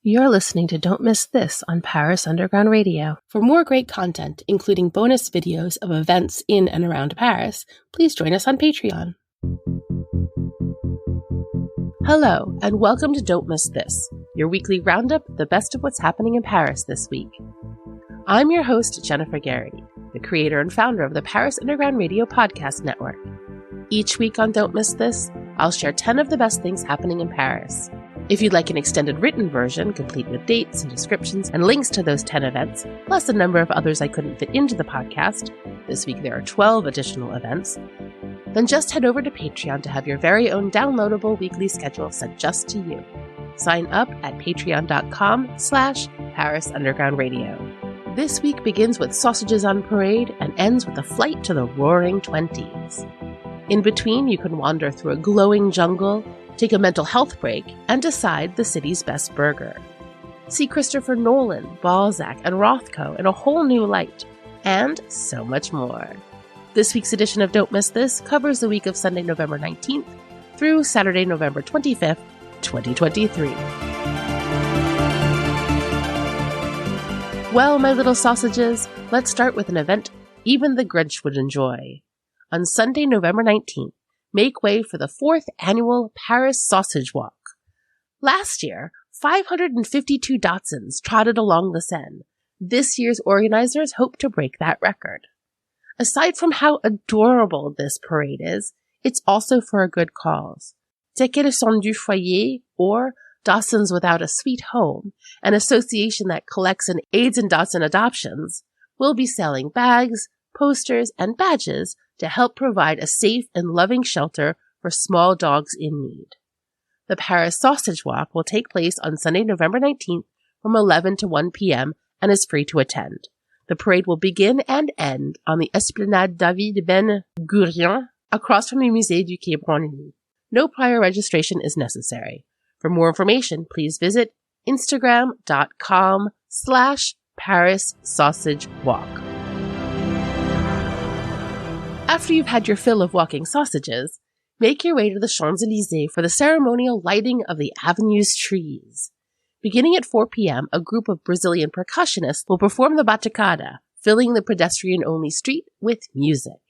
You're listening to Don't Miss This on Paris Underground Radio. For more great content, including bonus videos of events in and around Paris, please join us on Patreon. Hello, and welcome to Don't Miss This, your weekly roundup of the best of what's happening in Paris this week. I'm your host, Jennifer Garrity, the creator and founder of the Paris Underground Radio podcast network. Each week on Don't Miss This, I'll share 10 of the best things happening in Paris. If you'd like an extended written version, complete with dates and descriptions and links to those 10 events, plus a number of others I couldn't fit into the podcast, this week there are 12 additional events, then just head over to Patreon to have your very own downloadable weekly schedule sent just to you. Sign up at patreon.com/Paris Underground Radio. This week begins with sausages on parade and ends with a flight to the Roaring Twenties. In between, you can wander through a glowing jungle, take a mental health break, and decide the city's best burger. See Christopher Nolan, Balzac, and Rothko in a whole new light, and so much more. This week's edition of Don't Miss This covers the week of Sunday, November 19th through Saturday, November 25th, 2023. Well, my little sausages, let's start with an event even the Grinch would enjoy. On Sunday, November 19th, make way for the 4th annual Paris Sausage Walk. Last year, 552 Datsuns trotted along the Seine. This year's organizers hope to break that record. Aside from how adorable this parade is, it's also for a good cause. Tickets du Foyer, or Datsuns Without a Sweet Home, an association that collects and aids in Datsun adoptions, will be selling bags, posters, and badges to help provide a safe and loving shelter for small dogs in need. The Paris Sausage Walk will take place on Sunday, November 19th from 11 to 1 p.m. and is free to attend. The parade will begin and end on the Esplanade David Ben Gurion across from the Musée du Quai Branly. No prior registration is necessary. For more information, please visit instagram.com/Paris Sausage Walk. After you've had your fill of walking sausages, make your way to the Champs-Élysées for the ceremonial lighting of the avenue's trees. Beginning at 4 p.m., a group of Brazilian percussionists will perform the batucada, filling the pedestrian-only street with music.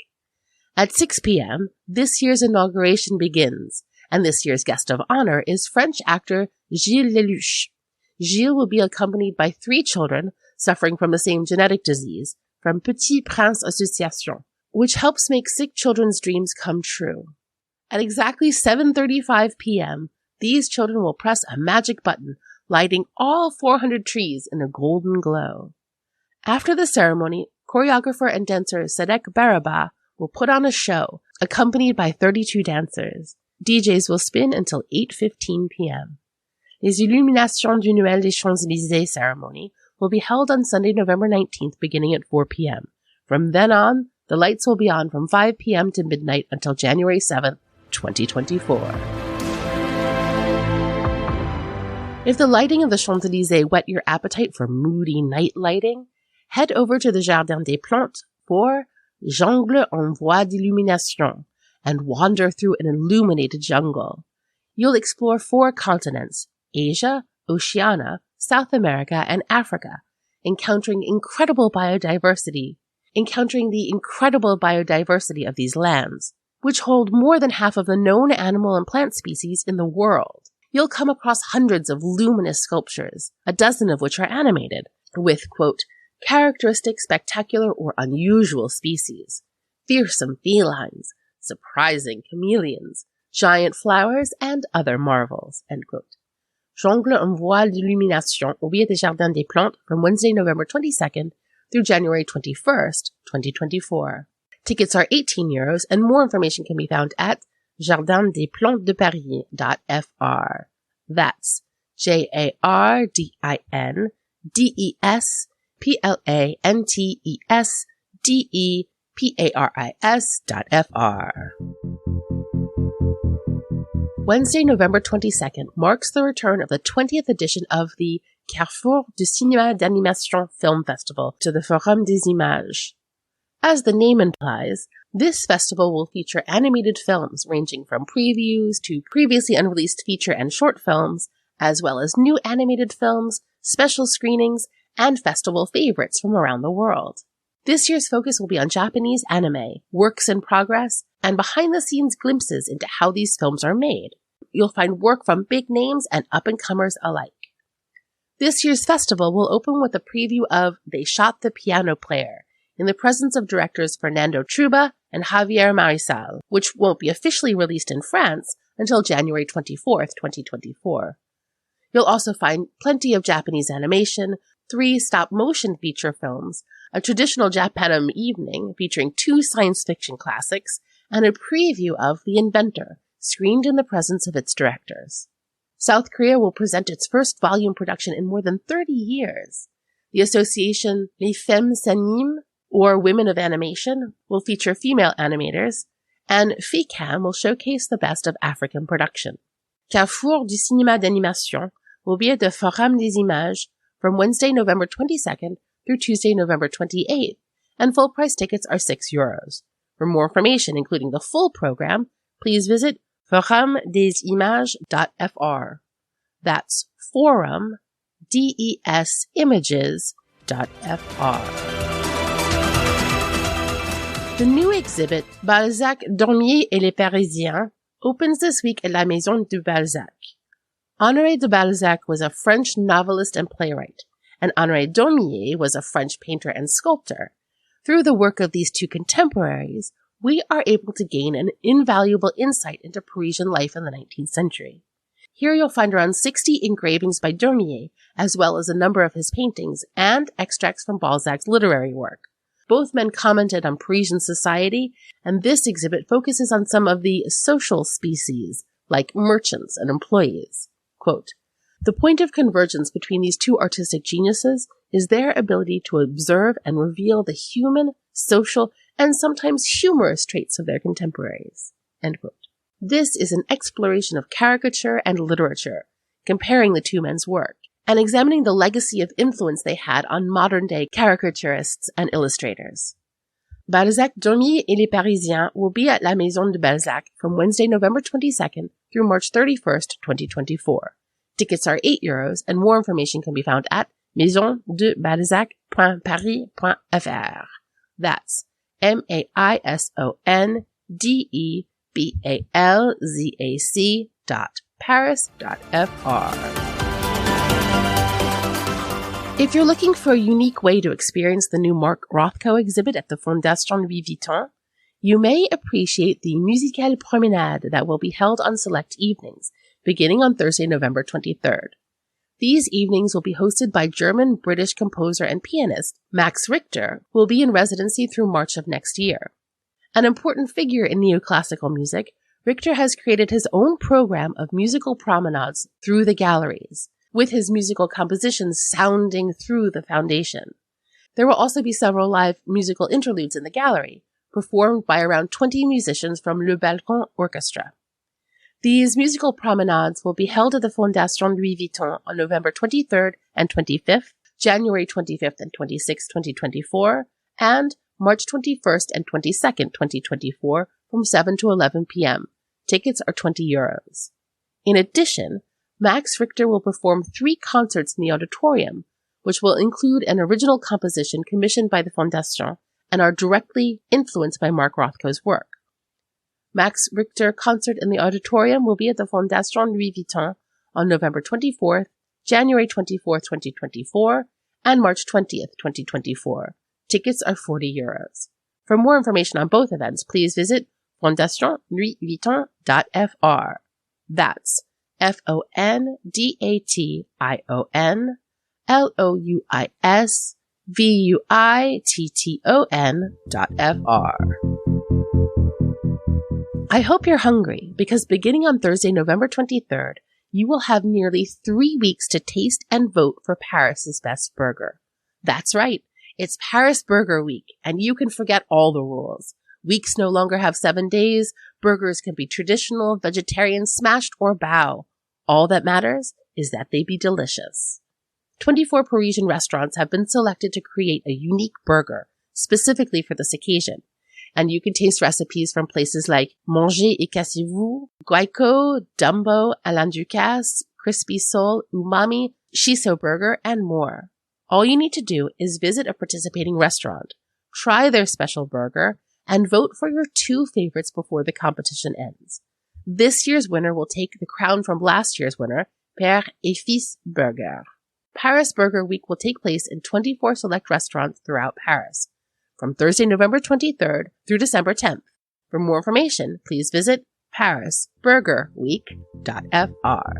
At 6 p.m., this year's inauguration begins, and this year's guest of honor is French actor Gilles Lelouch. Gilles will be accompanied by 3 children suffering from the same genetic disease from Petit Prince Association, which helps make sick children's dreams come true. At exactly 7:35 p.m., these children will press a magic button, lighting all 400 trees in a golden glow. After the ceremony, choreographer and dancer Sadek Baraba will put on a show, accompanied by 32 dancers. DJs will spin until 8:15 p.m. Les Illuminations du Noël des Champs-Élysées ceremony will be held on Sunday, November 19th, beginning at 4 p.m. From then on, the lights will be on from 5 p.m. to midnight until January 7th, 2024. If the lighting of the Champs-Élysées whet your appetite for moody night lighting, head over to the Jardin des Plantes for Jungle en voie d'illumination and wander through an illuminated jungle. You'll explore 4 continents, Asia, Oceania, South America, and Africa, encountering the incredible biodiversity of these lands, which hold more than half of the known animal and plant species in the world. You'll come across hundreds of luminous sculptures, a dozen of which are animated, with, quote, characteristic, spectacular, or unusual species, fearsome felines, surprising chameleons, giant flowers, and other marvels, end quote. Jungle en voie d'illumination will be at the Jardin des Plantes from Wednesday, November 22nd through January 21st, 2024. Tickets are €18, and more information can be found at jardindesplantesdeparis.fr. That's JARDINDESPLANTESDEPARIS.fr. Wednesday, November 22nd marks the return of the 20th edition of the Carrefour du Cinéma d'Animation Film Festival to the Forum des Images. As the name implies, this festival will feature animated films ranging from previews to previously unreleased feature and short films, as well as new animated films, special screenings, and festival favorites from around the world. This year's focus will be on Japanese anime, works in progress, and behind-the-scenes glimpses into how these films are made. You'll find work from big names and up-and-comers alike. This year's festival will open with a preview of They Shot the Piano Player, in the presence of directors Fernando Trueba and Javier Marisal, which won't be officially released in France until January 24th, 2024. You'll also find plenty of Japanese animation, 3 stop-motion feature films, a traditional Japanum evening featuring 2 science fiction classics, and a preview of The Inventor, screened in the presence of its directors. South Korea will present its first volume production in more than 30 years. The association Les Femmes S'animent, or Women of Animation, will feature female animators, and FICAM will showcase the best of African production. Carrefour du Cinéma d'Animation will be at the Forum des Images from Wednesday, November 22nd through Tuesday, November 28th, and full-price tickets are €6. For more information, including the full program, please visit forumdesimages.fr. That's forum, D-E-S, images.fr. The new exhibit, Balzac, Dormier et les Parisiens, opens this week at La Maison de Balzac. Honoré de Balzac was a French novelist and playwright, and Honoré Dormier was a French painter and sculptor. Through the work of these two contemporaries, we are able to gain an invaluable insight into Parisian life in the 19th century. Here you'll find around 60 engravings by Dormier, as well as a number of his paintings and extracts from Balzac's literary work. Both men commented on Parisian society, and this exhibit focuses on some of the social species, like merchants and employees. Quote, "The point of convergence between these two artistic geniuses is their ability to observe and reveal the human, social, and sometimes humorous traits of their contemporaries." End quote. This is an exploration of caricature and literature, comparing the two men's work, and examining the legacy of influence they had on modern-day caricaturists and illustrators. Balzac, Dormier et les Parisiens will be at La Maison de Balzac from Wednesday, November 22nd through March 31st, 2024. Tickets are €8, and more information can be found at maisondebalzac.paris.fr. That's MAISONDEBALZAC.paris.fr. If you're looking for a unique way to experience the new Mark Rothko exhibit at the Fondation Louis Vuitton, you may appreciate the Musicale Promenade that will be held on select evenings, beginning on Thursday, November 23rd. These evenings will be hosted by German-British composer and pianist Max Richter, who will be in residency through March of next year. An important figure in neoclassical music, Richter has created his own program of musical promenades through the galleries, with his musical compositions sounding through the foundation. There will also be several live musical interludes in the gallery, performed by around 20 musicians from Le Balcon Orchestra. These musical promenades will be held at the Fondation Louis Vuitton on November 23rd and 25th, January 25th and 26th, 2024, and March 21st and 22nd, 2024, from 7 to 11 p.m. Tickets are €20. In addition, Max Richter will perform 3 concerts in the auditorium, which will include an original composition commissioned by the Fondation and are directly influenced by Mark Rothko's work. Max Richter concert in the auditorium will be at the Fondation Louis Vuitton on November 24th, January 24th, 2024, and March 20th, 2024. Tickets are €40. For more information on both events, please visit fondationlouisvuitton.fr. That's FONDATIONLOUISVUITTON.fr. I hope you're hungry, because beginning on Thursday, November 23rd, you will have nearly 3 weeks to taste and vote for Paris's best burger. That's right. It's Paris Burger Week, and you can forget all the rules. Weeks no longer have 7 days. Burgers can be traditional, vegetarian, smashed, or bao. All that matters is that they be delicious. 24 Parisian restaurants have been selected to create a unique burger, specifically for this occasion. And you can taste recipes from places like Manger et Cassez-vous, Guayco, Dumbo, Alain Ducasse, crispy sole, umami, shiso burger, and more. All you need to do is visit a participating restaurant, try their special burger, and vote for your 2 favorites before the competition ends. This year's winner will take the crown from last year's winner, Père et Fils Burger. Paris Burger Week will take place in 24 select restaurants throughout Paris, from Thursday, November 23rd through December 10th. For more information, please visit parisburgerweek.fr.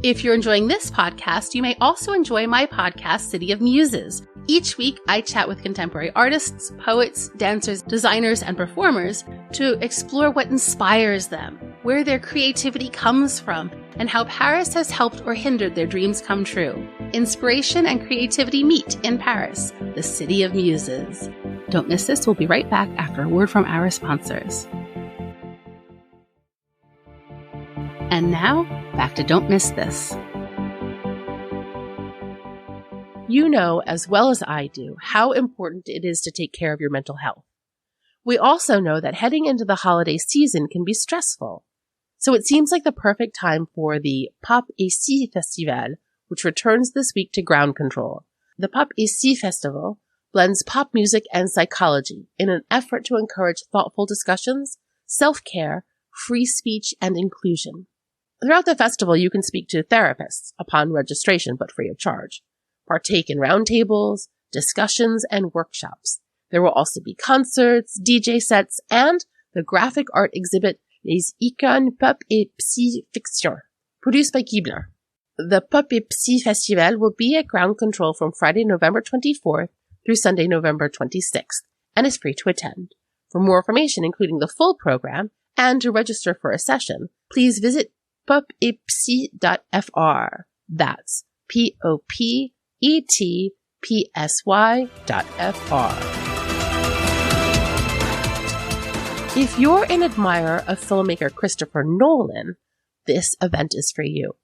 If you're enjoying this podcast, you may also enjoy my podcast, City of Muses. Each week, I chat with contemporary artists, poets, dancers, designers, and performers to explore what inspires them, where their creativity comes from, and how Paris has helped or hindered their dreams come true. Inspiration and creativity meet in Paris, the City of Muses. Don't miss this. We'll be right back after a word from our sponsors. And now, back to Don't Miss This. You know as well as I do how important it is to take care of your mental health. We also know that heading into the holiday season can be stressful. So it seems like the perfect time for the Pop et Si Festival, which returns this week to ground control. The Pop et Si Festival blends pop music and psychology in an effort to encourage thoughtful discussions, self-care, free speech, and inclusion. Throughout the festival, you can speak to therapists upon registration, but free of charge. Partake in roundtables, discussions, and workshops. There will also be concerts, DJ sets, and the graphic art exhibit Les Icônes Pop et Psy Fiction, produced by Guiblin. The Pop et Psy Festival will be at ground control from Friday, November 24th through Sunday, November 26th, and is free to attend. For more information, including the full program, and to register for a session, please visit popetpsy.fr. That's popetpsy.fr. If you're an admirer of filmmaker Christopher Nolan, this event is for you.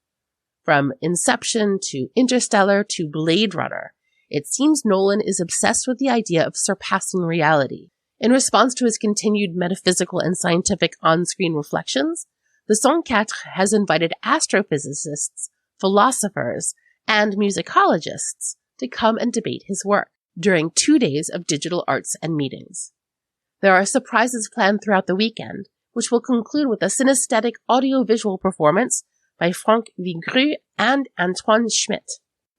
From Inception to Interstellar to Blade Runner, it seems Nolan is obsessed with the idea of surpassing reality. In response to his continued metaphysical and scientific on-screen reflections, the Sacre Coeur has invited astrophysicists, philosophers, and musicologists to come and debate his work during 2 days of digital arts and meetings. There are surprises planned throughout the weekend, which will conclude with a synesthetic audiovisual performance by Franck Vigru and Antoine Schmidt.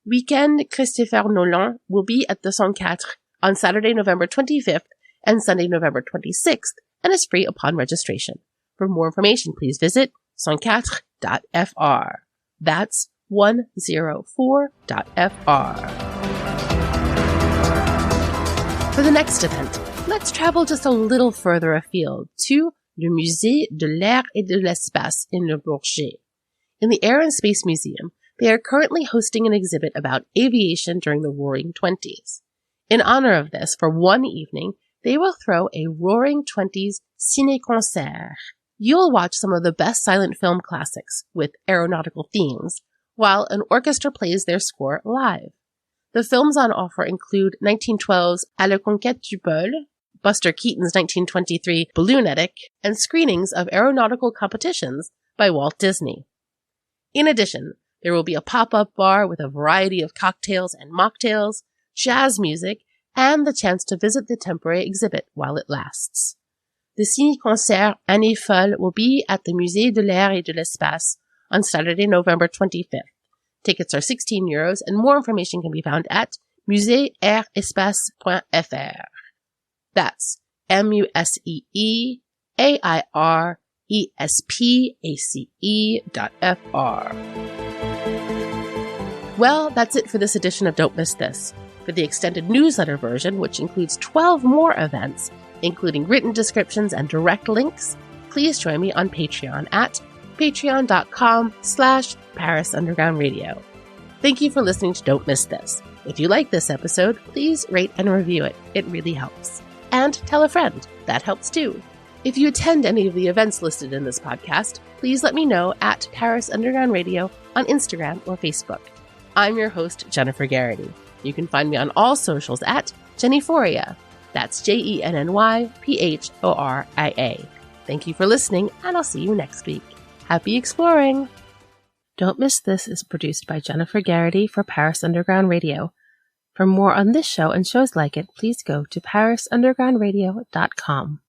Weekend Christopher Nolan will be at the Sacre Coeur on Saturday, November 25th and Sunday, November 26th, and is free upon registration. For more information, please visit104.fr. That's 104.fr. For the next event, let's travel just a little further afield to le Musée de l'Air et de l'Espace in Le Bourget. In the Air and Space Museum, they are currently hosting an exhibit about aviation during the Roaring Twenties. In honor of this, for one evening, they will throw a Roaring Twenties ciné-concert. You'll watch some of the best silent film classics with aeronautical themes, while an orchestra plays their score live. The films on offer include 1912's À la conquête du pôle, Buster Keaton's 1923 Balloonetic, and screenings of aeronautical competitions by Walt Disney. In addition, there will be a pop-up bar with a variety of cocktails and mocktails, jazz music, and the chance to visit the temporary exhibit while it lasts. The ciné-concert Année Folle will be at the Musée de l'Air et de l'Espace on Saturday, November 25th. Tickets are €16, and more information can be found at musée-air-espace.fr. That's museirespace.fr. Well, that's it for this edition of Don't Miss This. For the extended newsletter version, which includes 12 more events, including written descriptions and direct links, please join me on Patreon at patreon.com/Paris Underground Radio. Thank you for listening to Don't Miss This. If you like this episode, please rate and review it. It really helps. And tell a friend. That helps too. If you attend any of the events listed in this podcast, please let me know at Paris Underground Radio on Instagram or Facebook. I'm your host, Jennifer Garrity. You can find me on all socials at Jennyphoria. That's JennyPhoria. Thank you for listening, and I'll see you next week. Happy exploring! Don't Miss This is produced by Jennifer Garrity for Paris Underground Radio. For more on this show and shows like it, please go to parisundergroundradio.com.